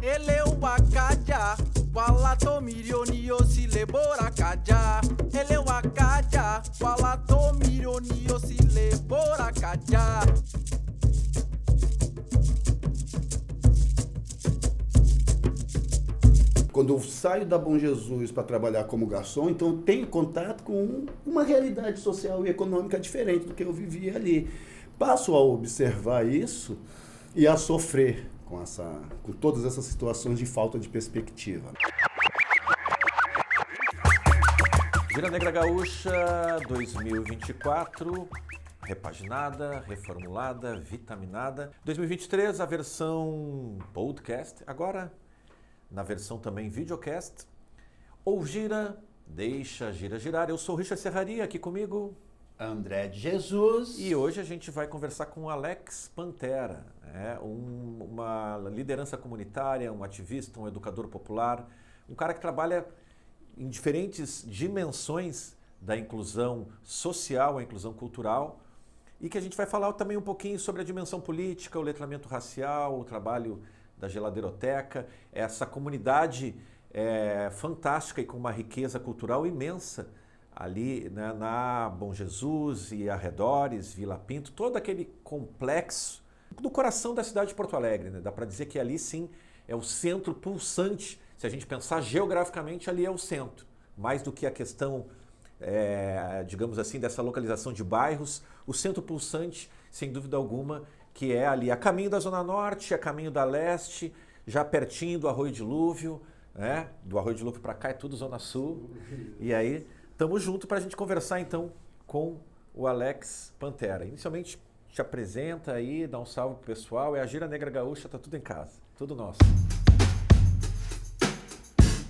Eleuakaja, Walatomirioniosileboracaja. Eleuakaja, Walatomirioniosileboracaja. Quando eu saio da Bom Jesus para trabalhar como garçom, então eu tenho contato com uma realidade social e econômica diferente do que eu vivia ali. Passo a observar isso e a sofrer com todas essas situações de falta de perspectiva. Gira Negra Gaúcha 2024, repaginada, reformulada, vitaminada. 2023, a versão podcast, agora na versão também videocast. Ou gira, deixa gira girar. Eu sou o Richard Serraria, aqui comigo André de Jesus. E hoje a gente vai conversar com o Alex Pantera, uma liderança comunitária, um ativista, um educador popular, um cara que trabalha em diferentes dimensões da inclusão social, a inclusão cultural, e que a gente vai falar também um pouquinho sobre a dimensão política, o letramento racial, o trabalho da Geladeiroteca, essa comunidade fantástica e com uma riqueza cultural imensa, ali, né, na Bom Jesus e arredores, Vila Pinto, todo aquele complexo do coração da cidade de Porto Alegre, né? Dá para dizer que ali sim é o centro pulsante, se a gente pensar geograficamente, ali é o centro, mais do que a questão, digamos assim, dessa localização de bairros, o centro pulsante, sem dúvida alguma, que é ali a caminho da Zona Norte, a caminho da Leste, já pertinho do Arroio Dilúvio, né? Do Arroio Dilúvio para cá é tudo Zona Sul, e aí estamos juntos para a gente conversar então com o Alex Pantera. Inicialmente te apresenta aí, dá um salve pro pessoal, é a Gira Negra Gaúcha, tá tudo em casa, tudo nosso.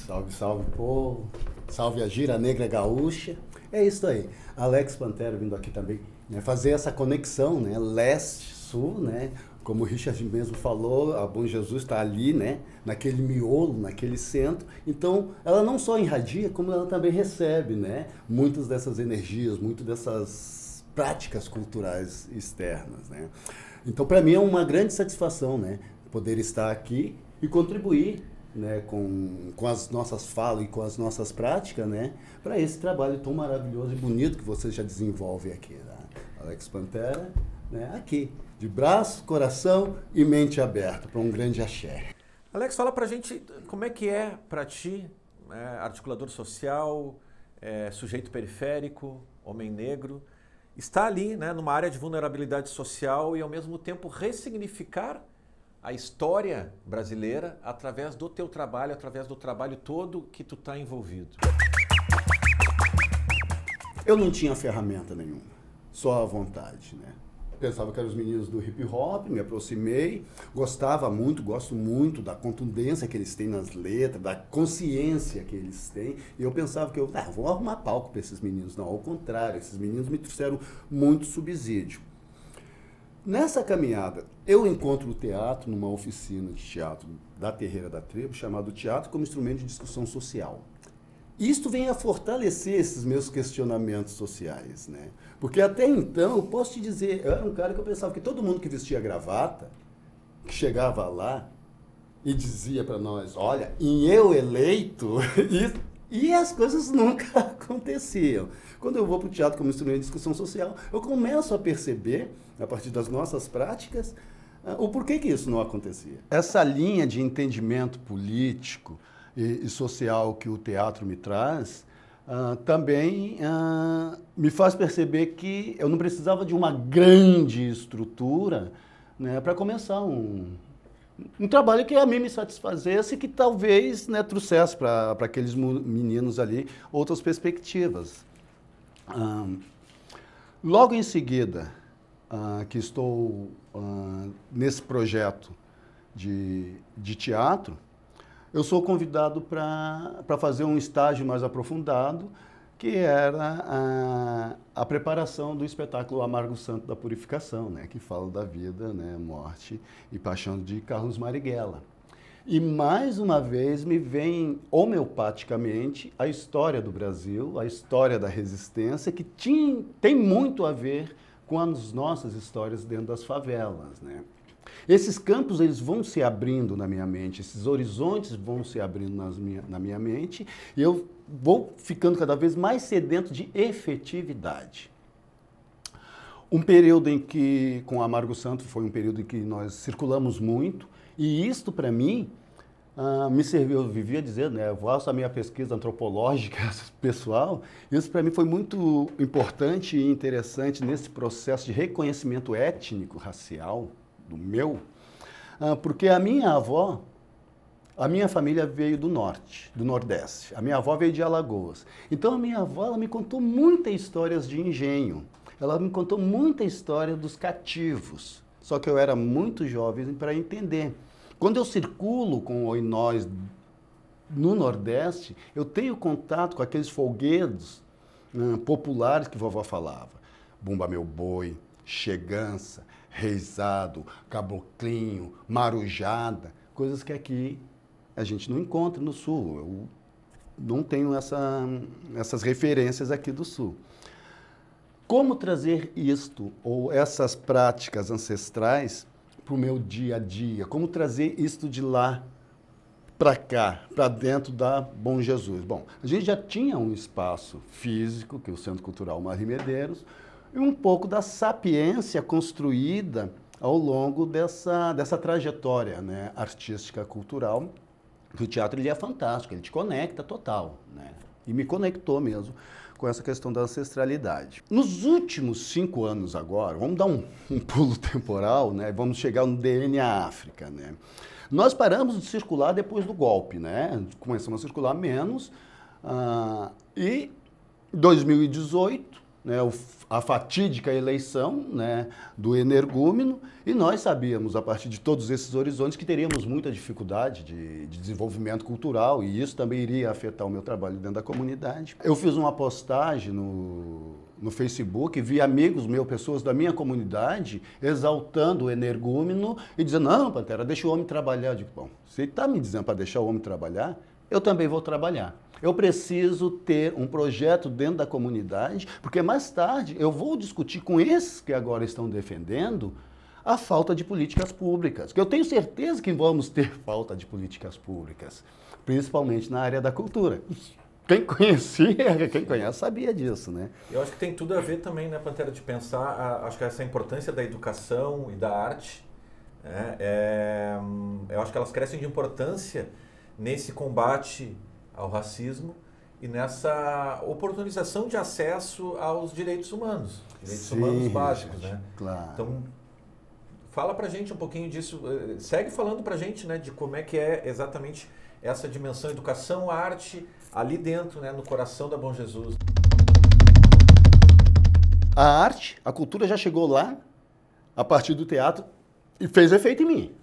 Salve, salve povo, salve a Gira Negra Gaúcha. É isso aí, Alex Pantera vindo aqui também, né, fazer essa conexão, né, leste-sul, né, como o Richard mesmo falou, a Bom Jesus está ali, né, naquele miolo, naquele centro. Então, ela não só irradia, como ela também recebe, né, muitas dessas energias, muitas dessas práticas culturais externas, né. Então, para mim é uma grande satisfação, né, poder estar aqui e contribuir, né, com as nossas falas e com as nossas práticas, né, para esse trabalho tão maravilhoso e bonito que vocês já desenvolvem aqui, né? Alex Pantera, né, aqui, de braço, coração e mente aberta para um grande axé. Alex, fala pra gente como é que é pra ti, articulador social, sujeito periférico, homem negro, estar ali, né, numa área de vulnerabilidade social e ao mesmo tempo ressignificar a história brasileira através do teu trabalho, através do trabalho todo que tu tá envolvido. Eu não tinha ferramenta nenhuma, só a vontade, né? Pensava que eram os meninos do hip hop, me aproximei, gosto muito da contundência que eles têm nas letras, da consciência que eles têm, e eu pensava que vou arrumar palco para esses meninos. Não, ao contrário, esses meninos me trouxeram muito subsídio. Nessa caminhada, eu encontro o teatro numa oficina de teatro da Terreira da Tribo, chamado Teatro como Instrumento de Discussão Social. Isto vem a fortalecer esses meus questionamentos sociais, né? Porque até então, eu posso te dizer, eu era um cara que eu pensava que todo mundo que vestia gravata, que chegava lá e dizia para nós, olha, em eu eleito, e as coisas nunca aconteciam. Quando eu vou para o teatro como instrumento de discussão social, eu começo a perceber, a partir das nossas práticas, o porquê que isso não acontecia. Essa linha de entendimento político e social que o teatro me traz, também me faz perceber que eu não precisava de uma grande estrutura, né, para começar um trabalho que a mim me satisfazesse e que talvez, né, trouxesse para aqueles meninos ali outras perspectivas. Logo em seguida, que estou nesse projeto de teatro, eu sou convidado para fazer um estágio mais aprofundado, que era a preparação do espetáculo Amargo Santo da Purificação, né, que fala da vida, né, morte e paixão de Carlos Marighella. E mais uma vez me vem homeopaticamente a história do Brasil, a história da resistência, que tem muito a ver com as nossas histórias dentro das favelas, né? Esses campos eles vão se abrindo na minha mente, esses horizontes vão se abrindo na minha mente, e eu vou ficando cada vez mais sedento de efetividade. Um período em que, com Amargo Santo, foi um período em que nós circulamos muito, e isto, para mim, me serviu, eu vivia dizendo, né, eu faço a minha pesquisa antropológica pessoal, isso para mim foi muito importante e interessante nesse processo de reconhecimento étnico, racial, do meu, porque a minha avó, a minha família veio do norte, do nordeste, a minha avó veio de Alagoas. Então a minha avó, ela me contou muitas histórias de engenho, ela me contou muita história dos cativos, só que eu era muito jovem para entender. Quando eu circulo com o Oinós no Nordeste, eu tenho contato com aqueles folguedos populares que vovó falava. Bumba meu boi, chegança, reizado, caboclinho, marujada, coisas que aqui a gente não encontra no Sul. Eu não tenho essas referências aqui do Sul. Como trazer isto, ou essas práticas ancestrais, para o meu dia a dia? Como trazer isto de lá para cá, para dentro da Bom Jesus? Bom, a gente já tinha um espaço físico, que é o Centro Cultural Marli Medeiros, e um pouco da sapiência construída ao longo dessa trajetória, né, artística, cultural. O teatro ele é fantástico, ele te conecta total, né? E me conectou mesmo com essa questão da ancestralidade. Nos últimos 5 anos agora, vamos dar um pulo temporal, né? Vamos chegar no DNA África, né? Nós paramos de circular depois do golpe, né? Começamos a circular menos, e em 2018, né, a fatídica eleição, né, do energúmeno, e nós sabíamos, a partir de todos esses horizontes, que teríamos muita dificuldade de desenvolvimento cultural, e isso também iria afetar o meu trabalho dentro da comunidade. Eu fiz uma postagem no Facebook, vi amigos meus, pessoas da minha comunidade, exaltando o energúmeno e dizendo, não, Pantera, deixa o homem trabalhar. Eu digo, bom, você está me dizendo para deixar o homem trabalhar? Eu também vou trabalhar. Eu preciso ter um projeto dentro da comunidade, porque mais tarde eu vou discutir com esses que agora estão defendendo a falta de políticas públicas, que eu tenho certeza que vamos ter falta de políticas públicas, principalmente na área da cultura. Quem conhecia, quem conhece sabia disso, né? Eu acho que tem tudo a ver também, né, Pantera, de pensar, acho que essa importância da educação e da arte, né, eu acho que elas crescem de importância nesse combate ao racismo e nessa oportunização de acesso aos direitos humanos básicos, né? Claro. Então, fala pra gente um pouquinho disso, segue falando pra gente, né, de como é que é exatamente essa dimensão educação, arte, ali dentro, né, no coração da Bom Jesus. A arte, a cultura já chegou lá, a partir do teatro, e fez efeito em mim,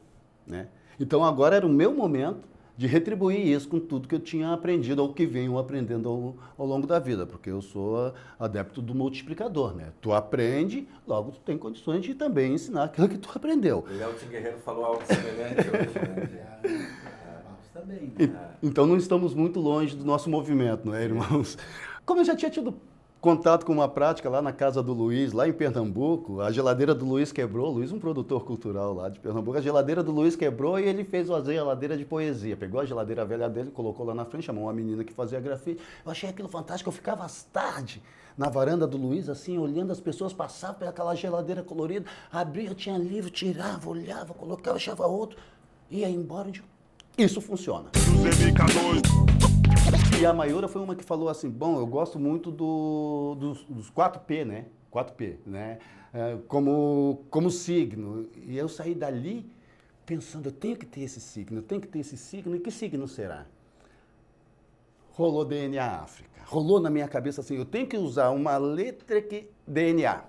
né? Então agora era o meu momento de retribuir isso com tudo que eu tinha aprendido ou que venho aprendendo ao longo da vida, porque eu sou adepto do multiplicador, né? Tu aprende, logo tu tem condições de também ensinar aquilo que tu aprendeu. O Léo Guerreiro falou algo semelhante hoje, né? Também. Então não estamos muito longe do nosso movimento, não é, irmãos? Como eu já tinha tido contato com uma prática lá na casa do Luiz, lá em Pernambuco, a geladeira do Luiz quebrou, o Luiz um produtor cultural lá de Pernambuco, a geladeira do Luiz quebrou e ele fez uma geladeira de poesia, pegou a geladeira velha dele, colocou lá na frente, chamou uma menina que fazia grafite, eu achei aquilo fantástico, eu ficava às tardes na varanda do Luiz, assim, olhando as pessoas passavam pelaquela geladeira colorida, abria, eu tinha livro, tirava, olhava, colocava, achava outro, ia embora, eu digo, isso funciona. E a Mayura foi uma que falou assim, bom, eu gosto muito dos 4P, né? 4P, né? Como signo. E eu saí dali pensando, eu tenho que ter esse signo, eu tenho que ter esse signo. E que signo será? Rolou DNA África. Rolou na minha cabeça assim, eu tenho que usar uma letra que... DNA.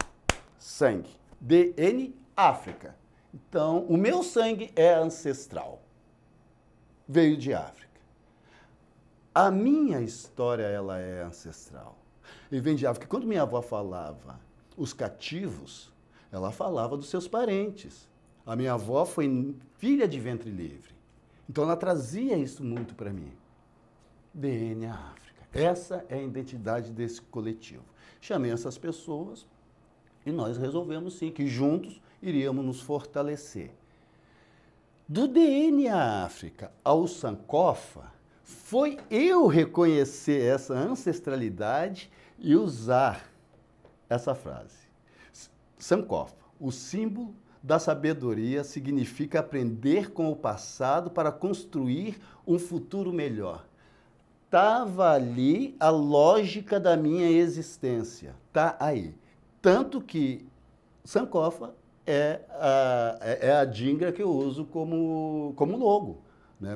Sangue. DN África. Então, o meu sangue é ancestral. Veio de África. A minha história, ela é ancestral. E vem de África. Quando minha avó falava os cativos, ela falava dos seus parentes. A minha avó foi filha de ventre livre. Então ela trazia isso muito para mim. DNA África. Essa é a identidade desse coletivo. Chamei essas pessoas e nós resolvemos sim que juntos iríamos nos fortalecer. Do DNA África ao Sankofa, foi eu reconhecer essa ancestralidade e usar essa frase. Sankofa, o símbolo da sabedoria, significa aprender com o passado para construir um futuro melhor. Estava ali a lógica da minha existência, está aí. Tanto que Sankofa é a dingra que eu uso como logo, né?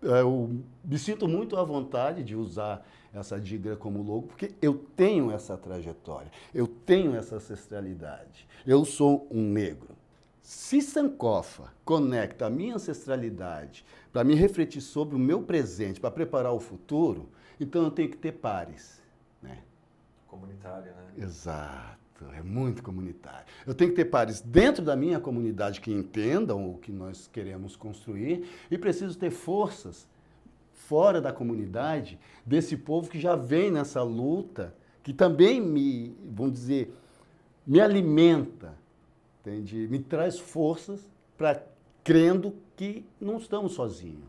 Eu me sinto muito à vontade de usar essa dingra como logo, porque eu tenho essa trajetória, eu tenho essa ancestralidade, eu sou um negro. Se Sankofa conecta a minha ancestralidade para me refletir sobre o meu presente, para preparar o futuro, então eu tenho que ter pares, né? Comunitária, né? Exato, é muito comunitário. Eu tenho que ter pares dentro da minha comunidade que entendam o que nós queremos construir e preciso ter forças fora da comunidade desse povo que já vem nessa luta, que também vamos dizer, me alimenta, entende? Me traz forças para crendo que não estamos sozinhos.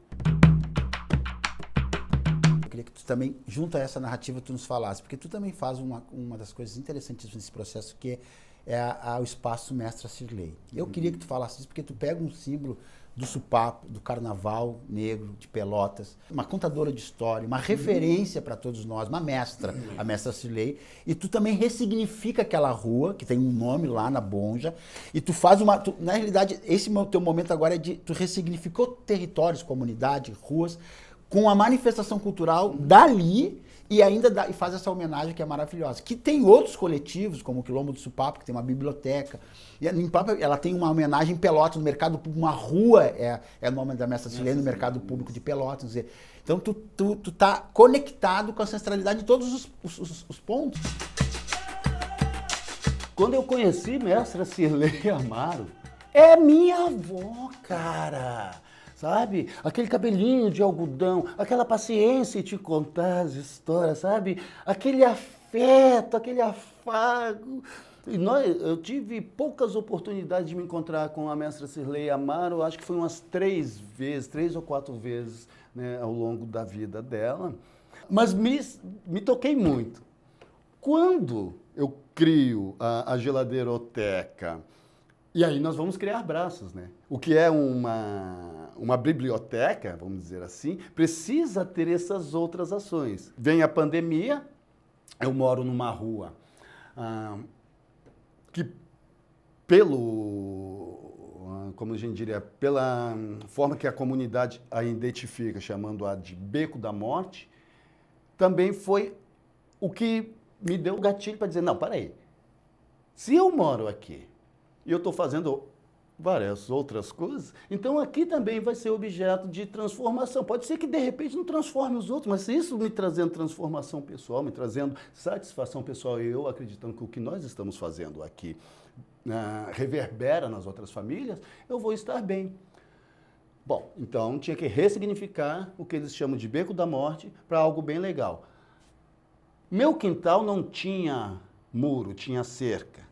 Eu queria que tu também, junto a essa narrativa, tu nos falasse, porque tu também faz uma das coisas interessantes nesse processo, que é o espaço Mestra Cirlei. Eu queria que tu falasse isso, porque tu pega um símbolo do Supapo, do Carnaval Negro de Pelotas, uma contadora de história, uma referência para todos nós, uma mestra, a Mestra Cirlei, e tu também ressignifica aquela rua, que tem um nome lá na Bonja, e tu faz na realidade, esse teu momento agora é de, tu ressignificou territórios, comunidade, ruas, com a manifestação cultural dali, e ainda e faz essa homenagem que é maravilhosa. Que tem outros coletivos, como o Quilombo do Supapo, que tem uma biblioteca. E ela tem uma homenagem em Pelotas, no mercado público, uma rua é o nome da Mestra Cirlei no mercado público de Pelotas. Então tu tá conectado com a ancestralidade de todos os pontos. Quando eu conheci Mestra Cirlei Amaro, é minha avó, cara. Sabe? Aquele cabelinho de algodão, aquela paciência em te contar as histórias, sabe? Aquele afeto, aquele afago. Eu tive poucas oportunidades de me encontrar com a Mestra Cirlei Amaro, acho que foi umas 3 ou 4 vezes, né, ao longo da vida dela. Mas me toquei muito. Quando eu crio a Geladeiroteca, e aí nós vamos criar braços, né? O que é uma biblioteca, vamos dizer assim, precisa ter essas outras ações. Vem a pandemia, eu moro numa rua que como a gente diria, pela forma que a comunidade a identifica, chamando-a de Beco da Morte, também foi o que me deu o gatilho para dizer, não, peraí, se eu moro aqui, e eu estou fazendo várias outras coisas, então aqui também vai ser objeto de transformação. Pode ser que de repente não transforme os outros, mas se isso me trazendo transformação pessoal, me trazendo satisfação pessoal, e eu acreditando que o que nós estamos fazendo aqui reverbera nas outras famílias, eu vou estar bem. Bom, então tinha que ressignificar o que eles chamam de Beco da Morte para algo bem legal. Meu quintal não tinha muro, tinha cerca.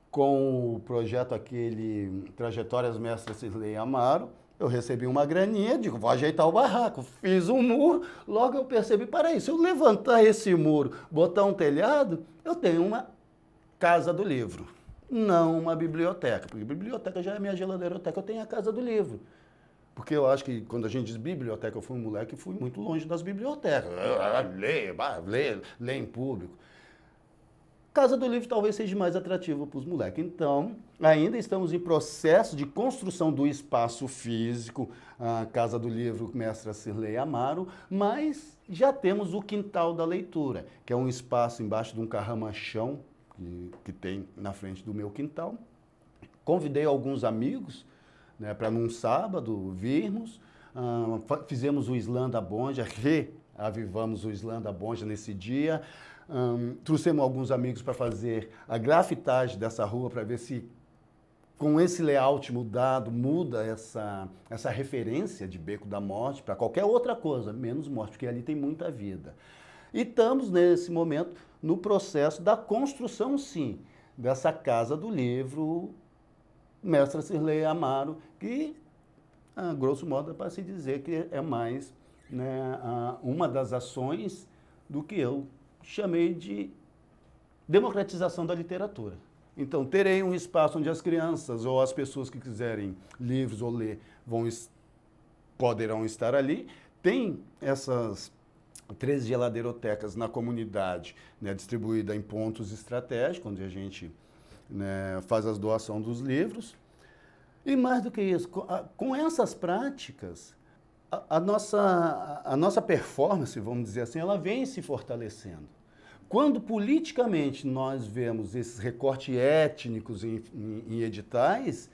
Com o projeto aquele Trajetórias Mestra Cirlei Amaro, eu recebi uma graninha, digo, vou ajeitar o barraco. Fiz um muro, logo eu percebi, peraí, se eu levantar esse muro, botar um telhado, eu tenho uma casa do livro, não uma biblioteca. Porque biblioteca já é minha geladeiroteca, eu tenho a casa do livro. Porque eu acho que quando a gente diz biblioteca, eu fui um moleque e fui muito longe das bibliotecas. Ler em público. Casa do Livro talvez seja mais atrativo para os moleques. Então, ainda estamos em processo de construção do espaço físico, a Casa do Livro Mestra Cirlei Amaro, mas já temos o Quintal da Leitura, que é um espaço embaixo de um carramachão que tem na frente do meu quintal. Convidei alguns amigos, né, para num sábado virmos, fizemos o Slam da Bonja, reavivamos o Slam da Bonja nesse dia. Trouxemos alguns amigos para fazer a grafitagem dessa rua, para ver se com esse layout mudado, muda essa referência de Beco da Morte para qualquer outra coisa, menos morte, porque ali tem muita vida. E estamos, nesse momento, no processo da construção, sim, dessa Casa do Livro, Mestra Cirlei Amaro, que, a grosso modo, é para se dizer que é mais, né, uma das ações do que eu chamei de democratização da literatura. Então, terei um espaço onde as crianças ou as pessoas que quiserem livros ou ler poderão estar ali. Tem essas 13 geladeirodotecas na comunidade, né, distribuída em pontos estratégicos, onde a gente, né, faz as doações dos livros. E mais do que isso, com essas práticas, a nossa performance, vamos dizer assim, ela vem se fortalecendo. Quando politicamente nós vemos esses recortes étnicos em editais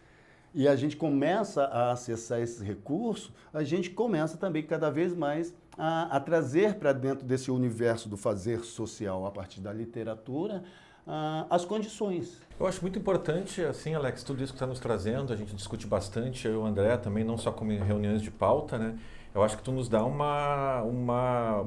e a gente começa a acessar esses recursos, a gente começa também cada vez mais a trazer para dentro desse universo do fazer social a partir da literatura as condições. Eu acho muito importante, assim, Alex, tudo isso que está nos trazendo, a gente discute bastante, eu e o André também, não só como em reuniões de pauta, né? Eu acho que tu nos dá uma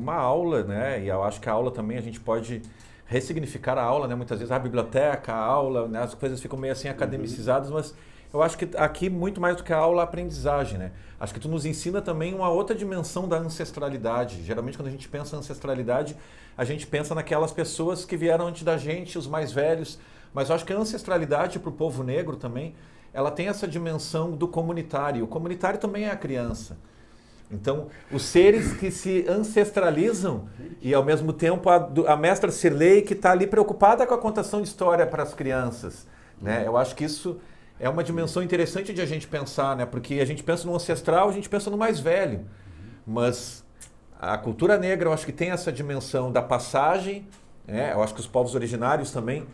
aula, né? E eu acho que a aula também a gente pode ressignificar a aula, né? Muitas vezes a biblioteca, a aula, né? As coisas ficam meio assim academicizadas, mas eu acho que aqui muito mais do que a aula, a aprendizagem, né? Acho que tu nos ensina também uma outra dimensão da ancestralidade. Geralmente quando a gente pensa em ancestralidade, a gente pensa naquelas pessoas que vieram antes da gente, os mais velhos, mas eu acho que a ancestralidade para o povo negro também, ela tem essa dimensão do comunitário. O comunitário também é a criança. Então, os seres que se ancestralizam e, ao mesmo tempo, a mestra Cirlei que está ali preocupada com a contação de história para as crianças, né? Eu acho que isso é uma dimensão interessante de a gente pensar, né? Porque a gente pensa no ancestral, a gente pensa no mais velho. Mas a cultura negra, eu acho que tem essa dimensão da passagem, né? Eu acho que os povos originários também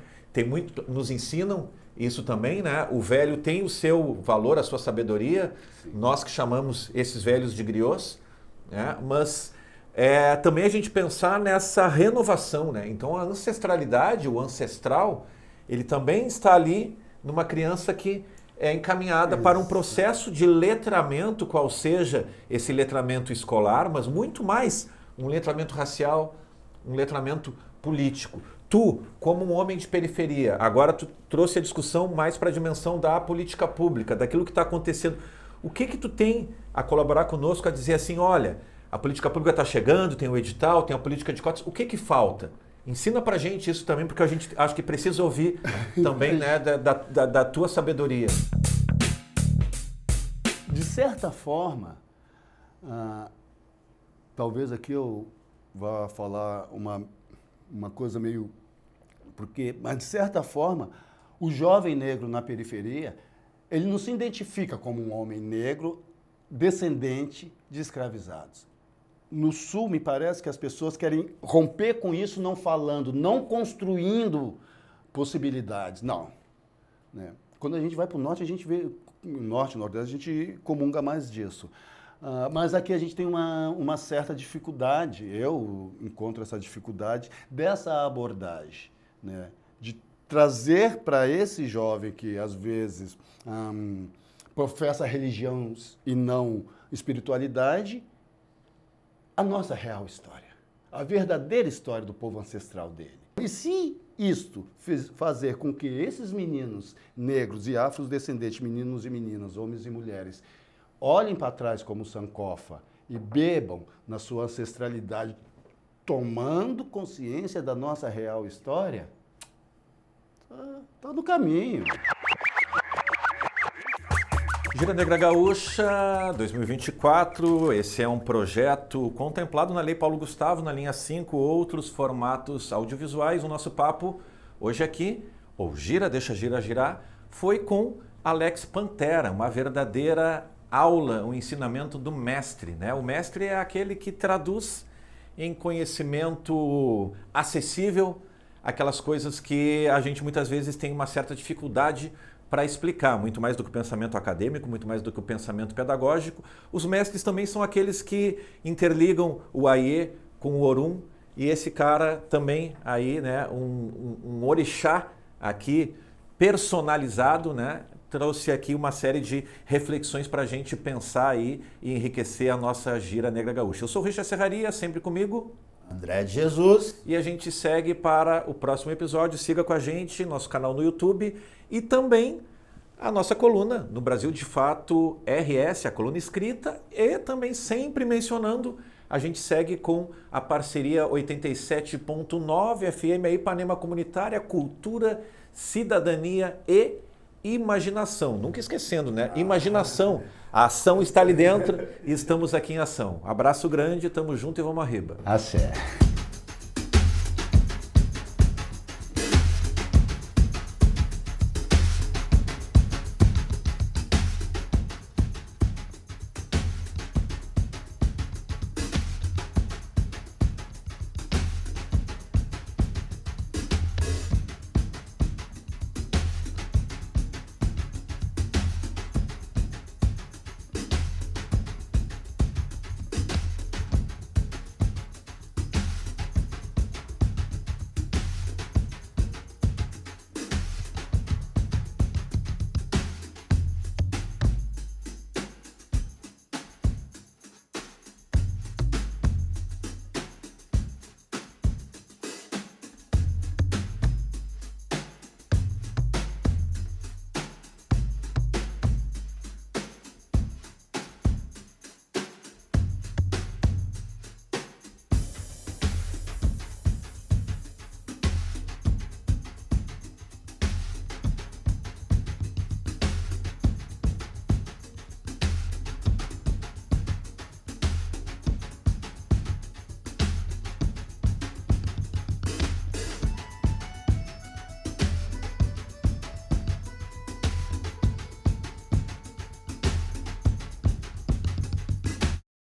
nos ensinam isso também, né? O velho tem o seu valor, a sua sabedoria. Sim. Nós que chamamos esses velhos de griots, né? Mas também a gente pensar nessa renovação, né? Então a ancestralidade, o ancestral, ele também está ali numa criança que é encaminhada para um processo de letramento, qual seja esse letramento escolar, mas muito mais um letramento racial, um letramento político. Tu, como um homem de periferia, agora tu trouxe a discussão mais para a dimensão da política pública, daquilo que está acontecendo. O que tu tem a colaborar conosco, a dizer assim, olha, a política pública está chegando, tem o edital, tem a política de cotas, o que falta? Ensina para a gente isso também, porque a gente acho que precisa ouvir também, né, da tua sabedoria. De certa forma, talvez aqui eu vá falar uma coisa meio... Mas, de certa forma, o jovem negro na periferia, ele não se identifica como um homem negro descendente de escravizados. No Sul, me parece que as pessoas querem romper com isso, não falando, não construindo possibilidades. Não. Né? Quando a gente vai para o Norte, a gente vê... Norte, Nordeste, a gente comunga mais disso. Mas aqui a gente tem uma certa dificuldade, eu encontro essa dificuldade dessa abordagem, né? De trazer para esse jovem que às vezes professa religião e não espiritualidade, a nossa real história, a verdadeira história do povo ancestral dele. E se isto fazer com que esses meninos negros e afrodescendentes, meninos e meninas, homens e mulheres, olhem para trás como Sankofa e bebam na sua ancestralidade, tomando consciência da nossa real história, está no caminho. Gira Negra Gaúcha 2024, esse é um projeto contemplado na Lei Paulo Gustavo, na linha 5, outros formatos audiovisuais. O nosso papo hoje aqui, ou Gira, Deixa Gira Girar, foi com Alex Pantera, uma verdadeira aula, um ensinamento do mestre, né? O mestre é aquele que traduz em conhecimento acessível aquelas coisas que a gente muitas vezes tem uma certa dificuldade para explicar, muito mais do que o pensamento acadêmico, muito mais do que o pensamento pedagógico. Os mestres também são aqueles que interligam o Aie com o Orum, e esse cara também aí, né, um orixá aqui personalizado, né, trouxe aqui uma série de reflexões para a gente pensar aí e enriquecer a nossa gira negra gaúcha. Eu sou o Richard Serraria, sempre comigo. André de Jesus. E a gente segue para o próximo episódio. Siga com a gente, nosso canal no YouTube e também a nossa coluna no Brasil de Fato RS, a coluna escrita, e também sempre mencionando, a gente segue com a parceria 87.9 FM, a Ipanema Comunitária, Cultura, Cidadania e Imaginação. Nunca esquecendo, né? Imaginação. A ação está ali dentro e estamos aqui em ação. Abraço grande, tamo junto e vamos arriba. Tá certo.